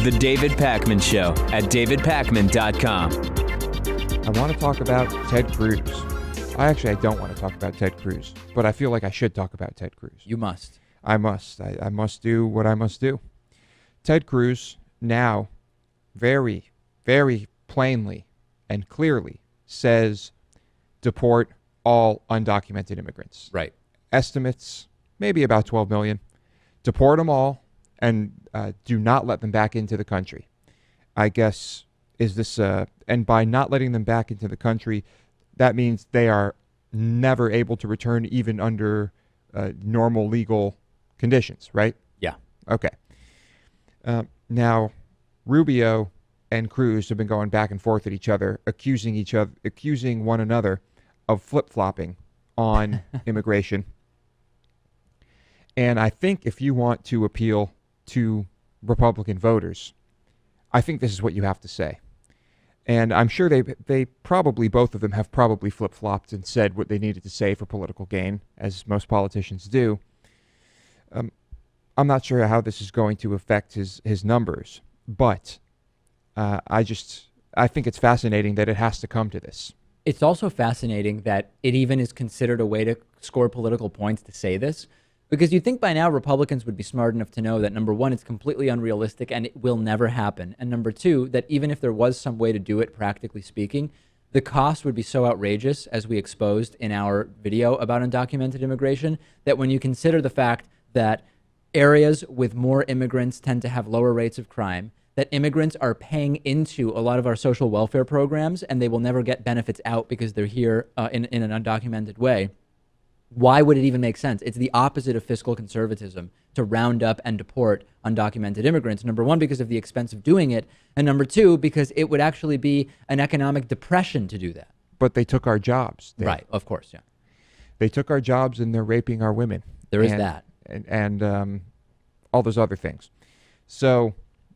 The David Pakman Show at davidpakman.com. I want to talk about Ted Cruz. I don't want to talk about Ted Cruz, but I feel like I should talk about Ted Cruz. You must. I must. I must do what I must do. Ted Cruz now very, very plainly and clearly says deport all undocumented immigrants. Right. Estimates, maybe about 12 million. Deport them all and do not let them back into the country. I guess, is this, and by not letting them back into the country, that means they are never able to return even under normal legal conditions, right? Yeah. Okay. Now, Rubio and Cruz have been going back and forth at each other, accusing one another of flip-flopping on immigration. And I think if you want to appeal to Republican voters, I think this is what you have to say. And I'm sure they probably, both of them have probably flip-flopped and said what they needed to say for political gain, as most politicians do. I'm not sure how this is going to affect his numbers, but I think it's fascinating that it has to come to this. It's also fascinating that it even is considered a way to score political points to say this, because you'd think by now Republicans would be smart enough to know that, number one, it's completely unrealistic and it will never happen. And number two, that even if there was some way to do it, practically speaking, the cost would be so outrageous, as we exposed in our video about undocumented immigration, that when you consider the fact that areas with more immigrants tend to have lower rates of crime, that immigrants are paying into a lot of our social welfare programs and they will never get benefits out because they're here in an undocumented way. Why would it even make sense? It's the opposite of fiscal conservatism to round up and deport undocumented immigrants. Number one, because of the expense of doing it. And number two, because it would actually be an economic depression to do that. But they took our jobs. Right, of course, yeah. They took our jobs and they're raping our women. There is that. And all those other things. So,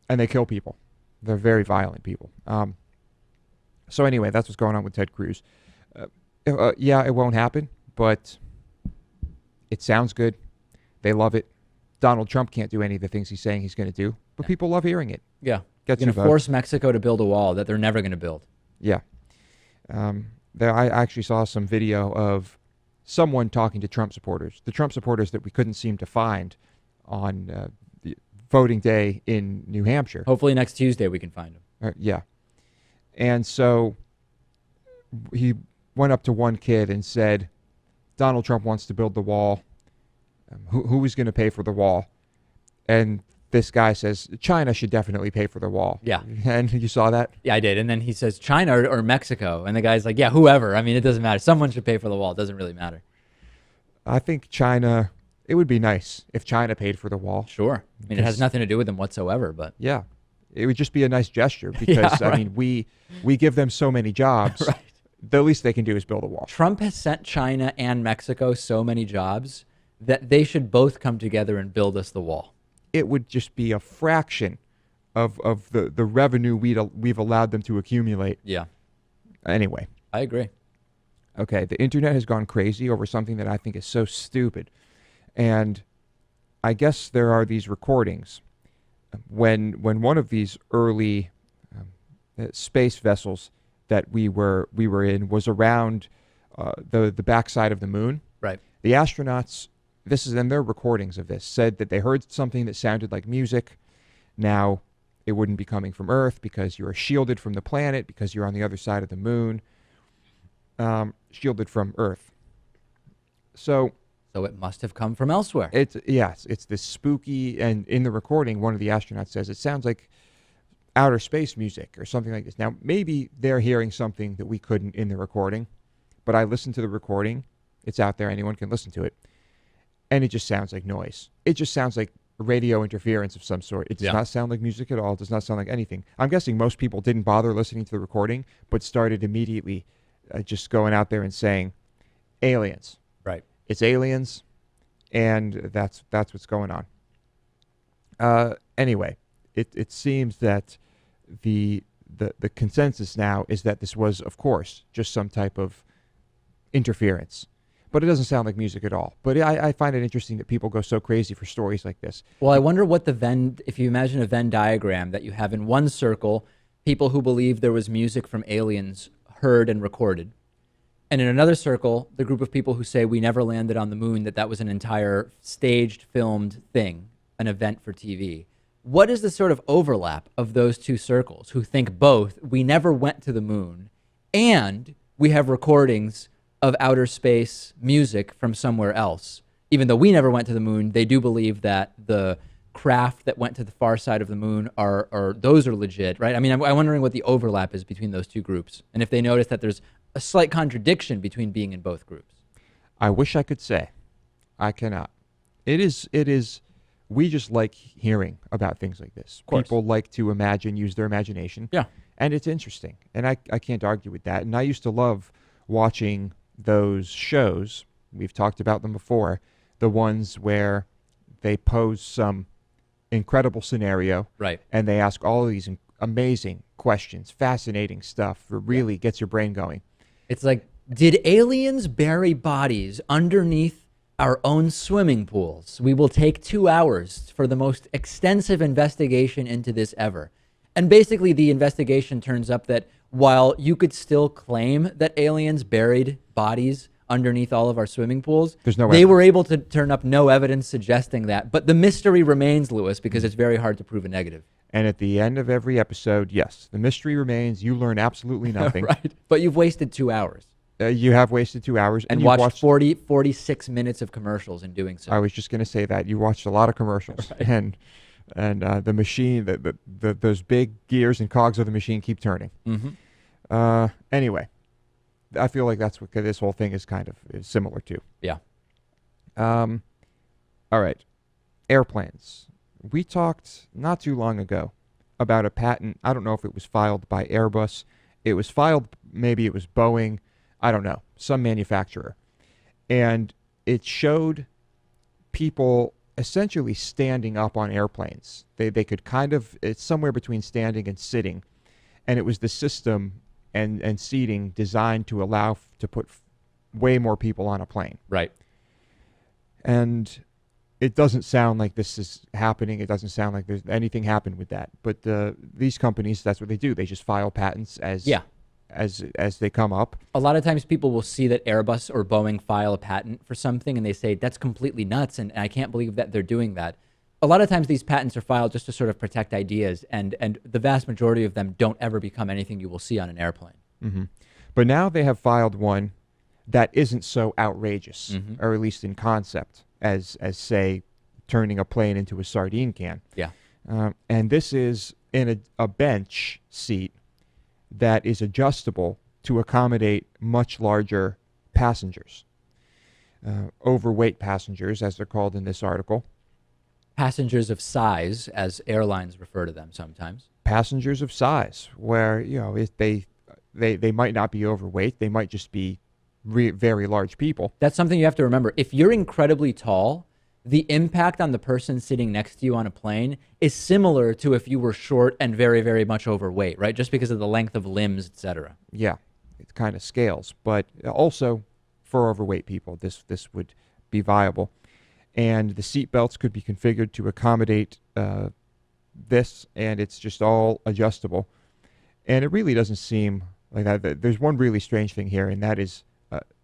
and they kill people. They're very violent people. So anyway, that's what's going on with Ted Cruz. Yeah, it won't happen, but it sounds good. They love it. Donald Trump can't do any of the things he's saying he's going to do, but people love hearing it. Yeah. Gets going to force Mexico to build a wall that they're never going to build. Yeah. I actually saw some video of someone talking to Trump supporters, the Trump supporters that we couldn't seem to find on the voting day in New Hampshire. Hopefully next Tuesday we can find them. Yeah. And so he went up to one kid and said, Donald Trump wants to build the wall. Who is going to pay for the wall? And this guy says, China should definitely pay for the wall. Yeah. And you saw that? Yeah, I did. And then he says, China or Mexico. And the guy's like, yeah, whoever. I mean, it doesn't matter. Someone should pay for the wall. It doesn't really matter. I think China, it would be nice if China paid for the wall. Sure. I mean, it has nothing to do with them whatsoever, but. Yeah. It would just be a nice gesture because, yeah, right. I mean, we give them so many jobs. Right. The least they can do is build a wall. Trump has sent China and Mexico so many jobs that they should both come together and build us the wall. It would just be a fraction of the revenue we've allowed them to accumulate. Yeah. Anyway. I agree. Okay, the internet has gone crazy over something that I think is so stupid. And I guess there are these recordings when one of these early space vessels that we were in was around the backside of the moon. Right. The astronauts, this is in their recordings of this, said that they heard something that sounded like music. Now, it wouldn't be coming from Earth because you're shielded from the planet, because you're on the other side of the moon, shielded from Earth. So it must have come from elsewhere. It's this spooky, and in the recording, one of the astronauts says, it sounds like outer space music or something like this. Now, maybe they're hearing something that we couldn't in the recording, but I listened to the recording. It's out there. Anyone can listen to it. And it just sounds like noise. It just sounds like radio interference of some sort. It does not sound like music at all. It does not sound like anything. I'm guessing most people didn't bother listening to the recording, but started immediately just going out there and saying, aliens. Right. It's aliens, and that's what's going on. Anyway, it seems that the consensus now is that this was, of course, just some type of interference. But it doesn't sound like music at all. But I find it interesting that people go so crazy for stories like this. Well, I wonder what if you imagine a Venn diagram that you have in one circle, people who believe there was music from aliens heard and recorded. And in another circle, the group of people who say we never landed on the moon, that was an entire staged, filmed thing, an event for TV. What is the sort of overlap of those two circles who think both we never went to the moon and we have recordings of outer space music from somewhere else? Even though we never went to the moon, they do believe that the craft that went to the far side of the moon those are legit, right? I mean, I'm wondering what the overlap is between those two groups, and if they notice that there's a slight contradiction between being in both groups. I wish I could say. I cannot. It is. We just like hearing about things like this. People like to use their imagination. Yeah. And it's interesting. And I can't argue with that. And I used to love watching those shows. We've talked about them before. The ones where they pose some incredible scenario. Right. And they ask all of these amazing questions, fascinating stuff that really gets your brain going. It's like, did aliens bury bodies underneath our own swimming pools? We will take 2 hours for the most extensive investigation into this ever. And basically the investigation turns up that while you could still claim that aliens buried bodies underneath all of our swimming pools, they were able to turn up no evidence suggesting that. But the mystery remains, Lewis, because it's very hard to prove a negative. And at the end of every episode, yes, the mystery remains. You learn absolutely nothing. Right. But you've wasted 2 hours. You have wasted 2 hours. And watched 46 minutes of commercials in doing so. I was just going to say that. You watched a lot of commercials. Right. And the machine, those big gears and cogs of the machine keep turning. Mm-hmm. Anyway, I feel like that's what this whole thing is is similar to. Yeah. All right. Airplanes. We talked not too long ago about a patent. I don't know if it was filed by Airbus. It was filed, maybe it was Boeing. I don't know, some manufacturer. And it showed people essentially standing up on airplanes. They could it's somewhere between standing and sitting. And it was the system and seating designed to allow to put way more people on a plane. Right. And it doesn't sound like this is happening. It doesn't sound like there's anything happened with that. But these companies, that's what they do. They just file patents as they come up. A lot of times people will see that Airbus or Boeing file a patent for something and they say, that's completely nuts and I can't believe that they're doing that. A lot of times these patents are filed just to sort of protect ideas, and the vast majority of them don't ever become anything you will see on an airplane. Mm-hmm. But now they have filed one that isn't so outrageous, or at least in concept, as say turning a plane into a sardine can. Yeah. And this is in a bench seat that is adjustable to accommodate much larger passengers, overweight passengers, as they're called in this article. Passengers of size, as airlines refer to them sometimes. Passengers of size, where if they might not be overweight, they might just be very large people. That's something you have to remember. If you're incredibly tall, the impact on the person sitting next to you on a plane is similar to if you were short and very, very much overweight, right? Just because of the length of limbs, etc. Yeah, it kind of scales. But also for overweight people, this would be viable. And the seat belts could be configured to accommodate this, and it's just all adjustable. And it really doesn't seem like that. There's one really strange thing here, and that is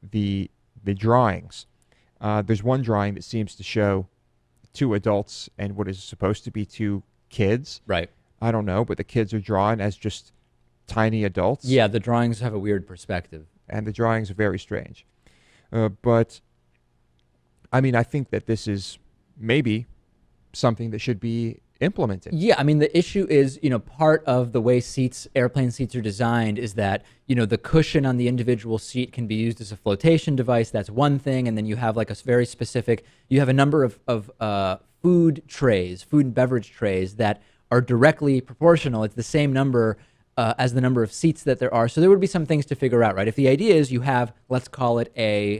the drawings. There's one drawing that seems to show 2 adults and what is supposed to be 2 kids. Right. I don't know, but the kids are drawn as just tiny adults. Yeah, the drawings have a weird perspective. And the drawings are very strange. But, I mean, I think that this is maybe something that should be implemented. Yeah, I mean, the issue is, part of the way airplane seats are designed is that, the cushion on the individual seat can be used as a flotation device. That's one thing. And then you have like a very specific, you have a number of food and beverage trays that are directly proportional. It's the same number as the number of seats that there are. So there would be some things to figure out, right? If the idea is you have, let's call it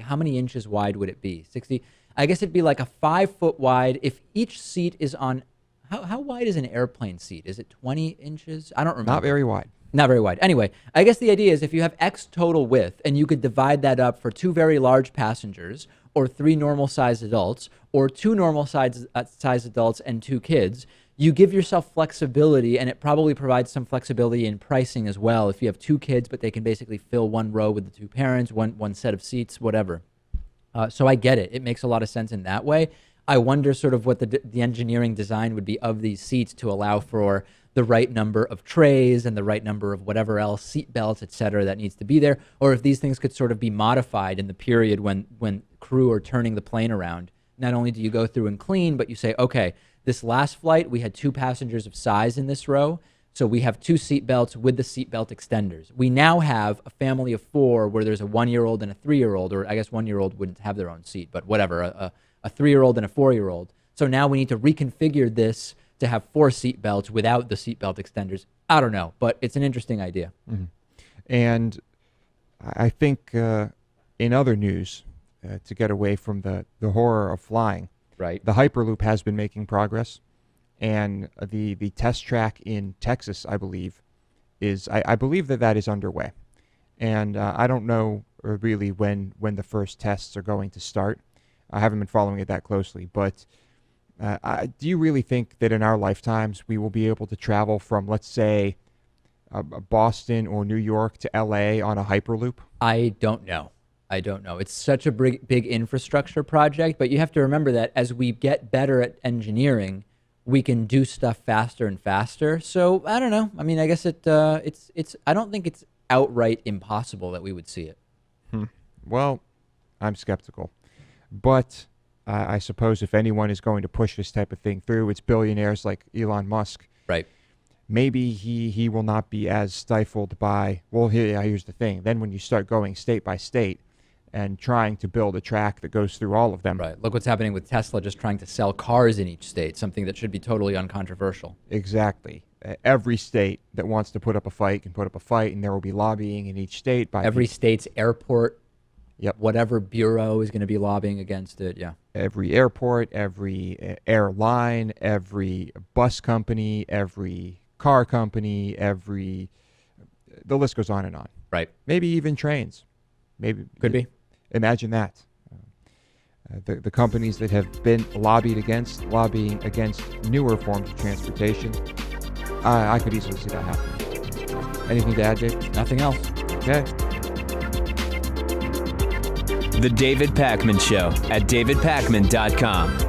how many inches wide would it be? 60? I guess it'd be like a 5 foot wide. If each seat is on, How wide is an airplane seat? Is it 20 inches? I don't remember. Not very wide. Not very wide. Anyway, I guess the idea is if you have X total width and you could divide that up for 2 very large passengers or 3 normal sized adults or 2 normal sized adults and 2 kids, you give yourself flexibility, and it probably provides some flexibility in pricing as well. If you have 2 kids, but they can basically fill 1 row with the 2 parents, one set of seats, whatever. So I get it. It makes a lot of sense in that way. I wonder sort of what the engineering design would be of these seats to allow for the right number of trays and the right number of whatever else, seat belts, et cetera, that needs to be there, or if these things could sort of be modified in the period when crew are turning the plane around. Not only do you go through and clean, but you say, okay, this last flight, we had 2 passengers of size in this row, so we have 2 seat belts with the seat belt extenders. We now have a family of 4 where there's a 1-year-old and a 3-year-old, or I guess 1-year-old wouldn't have their own seat, but whatever, a 3-year-old and a 4-year-old. So now we need to reconfigure this to have 4 seat belts without the seat belt extenders. I don't know, but it's an interesting idea. Mm-hmm. And I think in other news, to get away from the horror of flying, right? The Hyperloop has been making progress, and the test track in Texas, I believe, I believe that is underway. And I don't know really when the first tests are going to start. I haven't been following it that closely, but do you really think that in our lifetimes we will be able to travel from, let's say, Boston or New York to LA on a Hyperloop? I don't know. It's such a big infrastructure project, but you have to remember that as we get better at engineering, we can do stuff faster and faster. So I don't know. I mean, I guess it's I don't think it's outright impossible that we would see it. Well, I'm skeptical. But I suppose if anyone is going to push this type of thing through, it's billionaires like Elon Musk. Right. Maybe he will not be as stifled by, well, here's the thing. Then when you start going state by state and trying to build a track that goes through all of them. Right. Look what's happening with Tesla just trying to sell cars in each state, something that should be totally uncontroversial. Exactly. Every state that wants to put up a fight can put up a fight, and there will be lobbying in each state. By every state's airport. Yep. Whatever bureau is going to be lobbying against it, yeah. Every airport, every airline, every bus company, every car company, the list goes on and on. Right. Maybe even trains. Maybe. Could be. Imagine that. The companies that have been lobbying against newer forms of transportation, I could easily see that happening. Anything to add, Dave? Nothing else. Okay. The David Pakman Show at davidpakman.com.